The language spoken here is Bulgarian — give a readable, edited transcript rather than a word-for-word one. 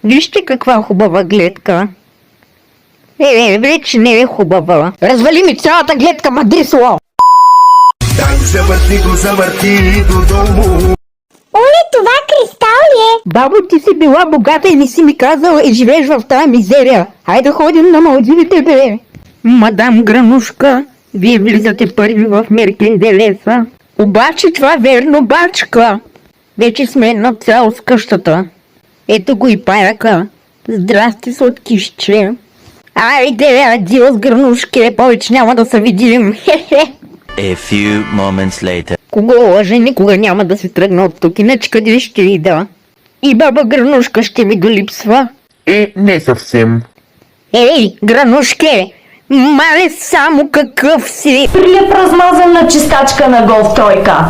Вижте каква хубава гледка. Вече не е хубава. Развали ми цялата гледка, мадрисло! Так завърти додолу. Оле, това кристал ли е? Бабо, ти си била богата и не си ми казала и живееш в тая мизерия. Хайде ходим на Малдивите, бе. Мадам Гранушка, вие влизате първи в Меркенделеса. Обаче това е верно, бачка. Вече сме едно цяло с къщата. Ето го и паяка. Здрасти, сладкишче. Айде, адиос, Гранушке, повече няма да се видим. Хе-хе. A few moments later. Кого лъже, никога няма да се тръгна от тук, иначе къде ще ида? И баба Гранушка ще ми долипсва. Не съвсем. Ей, Гранушке, мале само какъв си! Прилеп размазан на чистачка на голф тройка.